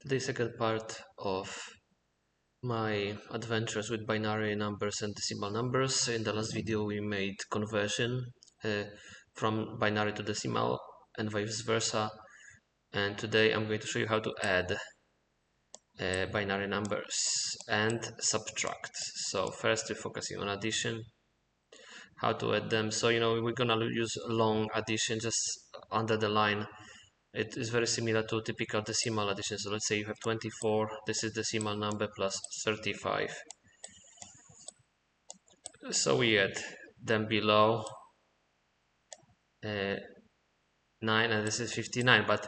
The second part of my adventures with binary numbers and decimal numbers. In the last video we made conversion from binary to decimal and vice versa, and today I'm going to show you how to add binary numbers and subtract. So first we're focusing on addition, how to add them. So we're gonna use long addition just under the line. It is very similar to typical decimal addition. So let's say you have 24, this is decimal number plus 35. So we add them below 9, and this is 59. But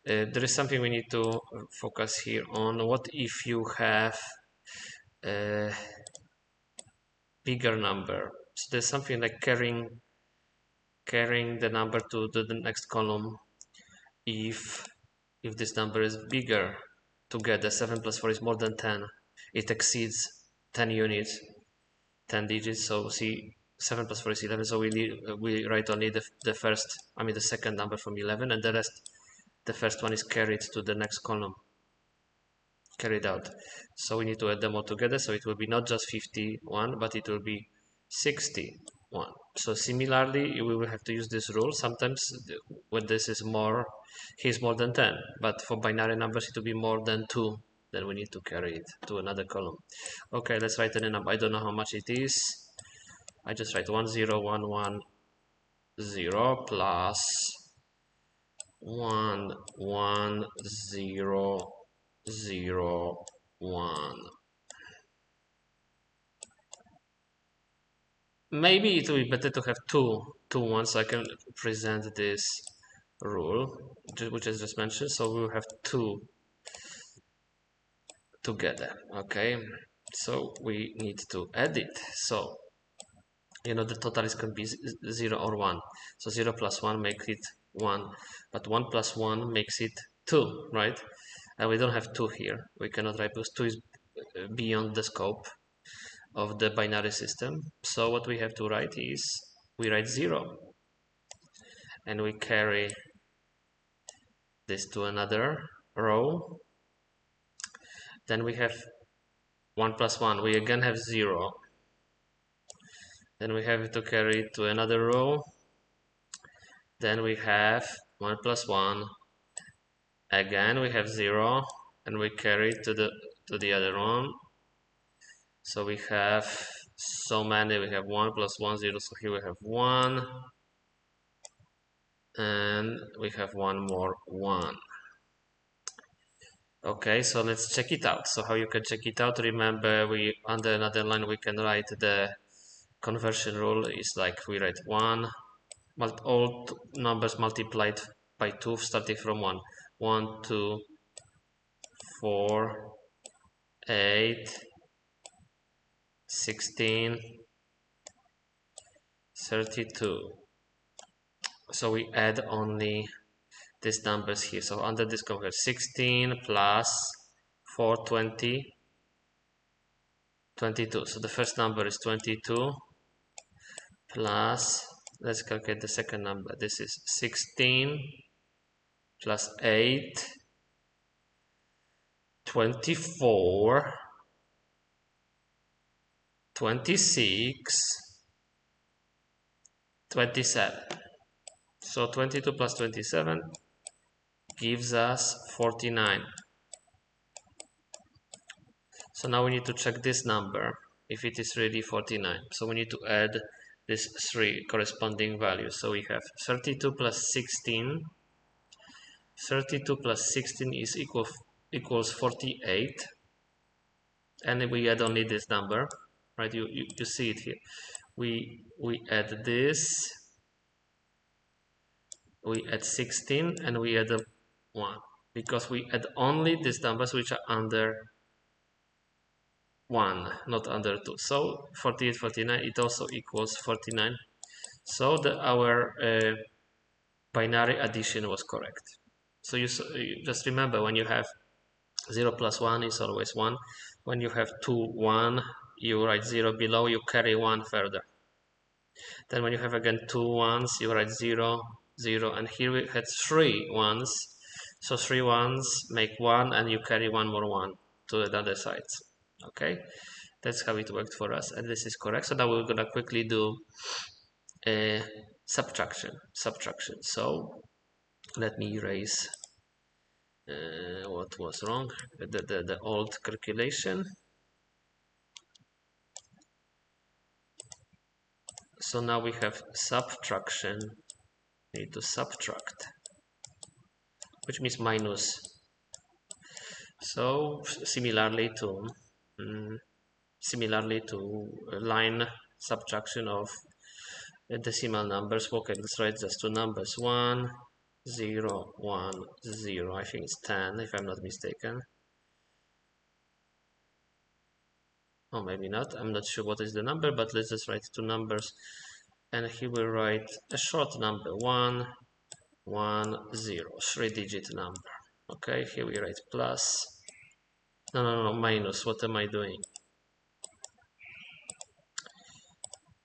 there is something we need to focus here on. What if you have a bigger number? So there's something like carrying the number to the next column. If this number is bigger together, 7 plus 4 is more than 10. It exceeds 10 units, 10 digits. So see, 7 plus 4 is 11. So we write only the second number from 11, and the rest, the first one is carried to the next column, carried out. So we need to add them all together. So it will be not just 51, but it will be 61. So similarly, we will have to use this rule. Sometimes when this is more, here's more than 10, but for binary numbers it will be more than 2. Then we need to carry it to another column. Okay, let's write any number. I don't know how much it is. I just write 10110 plus 11001. Maybe it will be better to have two ones, so I can present this rule, which I just mentioned. So we'll have 2 together. Okay, so we need to add it. So the total is can be 0 or 1. So 0 plus 1 makes it 1, but 1 plus 1 makes it 2, right? And we don't have 2 here. We cannot write because 2 is beyond the scope of the binary system. So what we have to write is, we write 0 and we carry this to another row. Then we have 1 plus 1. We again have 0. Then we have to carry it to another row. Then we have 1 plus 1. Again we have 0, and we carry it to the other one. So we have so many. We have 1 plus 1, 0. So here we have 1, and we have one more 1. Okay, so let's check it out. So how you can check it out? Remember, we under another line we can write the conversion rule. Is like we write 1, all numbers multiplied by 2 starting from 1. 1, 2, 4, 8, 16, 32. So we add only these numbers here. So under this conversion, 16 plus 4, 20, 22. So the first number is 22 plus, let's calculate the second number. This is 16 plus 8, 24, 26, 27. So 22 plus 27 gives us 49. So now we need to check this number, if it is really 49. So we need to add these 3 corresponding values. So we have 32 plus 16. 32 plus 16 is equals 48. And we add only this number, right? You see it here. We add this. We add 16 and we add 1, because we add only these numbers which are under 1, not under 2. So 48, 49, it also equals 49. So our binary addition was correct. So you just remember, when you have 0 plus 1 is always 1. When you have 2, 1, you write 0 below, you carry 1 further. Then when you have again 2 1s, you write 0, 0, and here we had 3 1s. So 3 ones make 1 and you carry one more 1 to the other side. Okay, that's how it worked for us, and this is correct. So now we're gonna quickly do a subtraction. So let me erase what was wrong, the old calculation. So now we have subtraction. We need to subtract, which means minus. So similarly to line subtraction of decimal numbers, okay, let's write just two numbers: 1 0 1 0. I think it's 10 if I'm not mistaken. Oh, maybe not. I'm not sure what is the number, but let's just write two numbers. And here we write a short number: 1 1 0, 3-digit number. Okay, here we write plus. No, minus. What am I doing?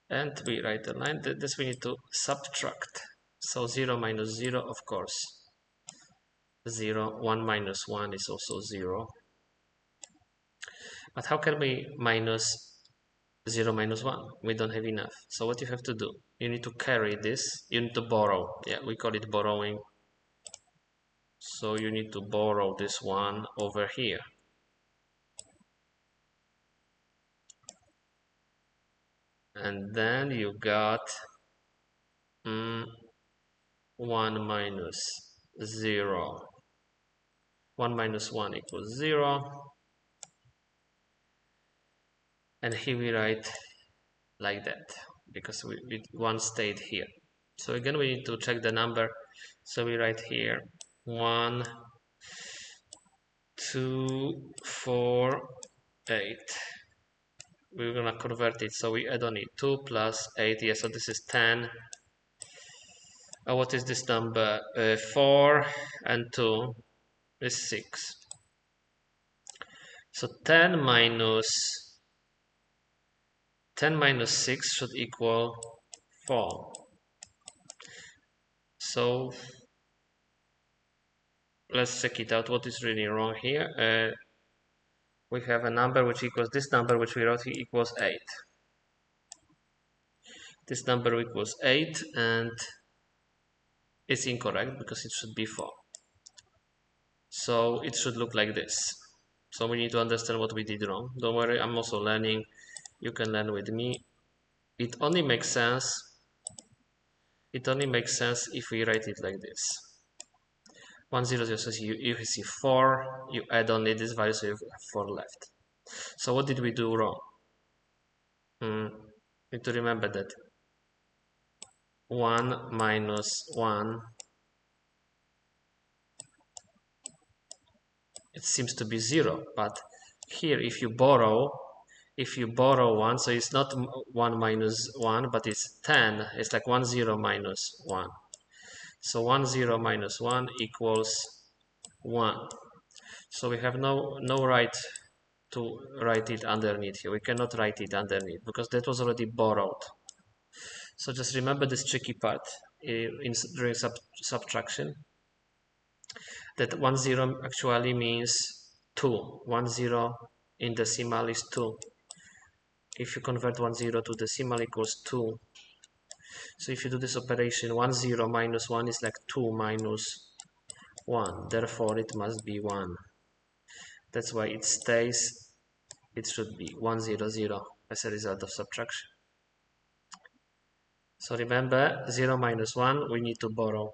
And we write a line. This we need to subtract. So 0 minus 0, of course. 0. 1 minus 1 is also 0. But how can we minus 0 minus 1? We don't have enough. So what you have to do? You need to carry this. You need to borrow. Yeah, we call it borrowing. So you need to borrow this one over here. And then you got 1 minus 0. 1 minus 1 equals 0. And here we write like that, because one stayed here. So again, we need to check the number. So we write here 1 2 4 8. We're gonna convert it, so we add on it 2 plus 8. Yeah, so this is 10. What is this number? 4 and 2 is 6. So 10 minus 6 should equal 4. So let's check it out. What is really wrong here? We have a number which equals this number, which we wrote here, equals 8. This number equals 8, and it's incorrect because it should be 4. So it should look like this. So we need to understand what we did wrong. Don't worry, I'm also learning. You can learn with me. It only makes sense if we write it like this. 1 0 0, so you see 4, you add only this value, so you have 4 left. So what did we do wrong? Need to remember that 1 minus 1, it seems to be 0, but here if you borrow 1, so it's not 1 minus 1, but it's 10. It's like 1 0 minus 1. So 1 0 minus 1 equals 1. So we have no right to write it underneath here. We cannot write it underneath because that was already borrowed. So just remember this tricky part during subtraction, that 1 0 actually means 2. 1 0 in decimal is 2. If you convert 1 0 to decimal, equals 2. So if you do this operation, 1 0 minus 1 is like 2 minus 1. Therefore, it must be 1. That's why it stays. It should be 1 0 0 as a result of subtraction. So remember, 0 minus 1, we need to borrow.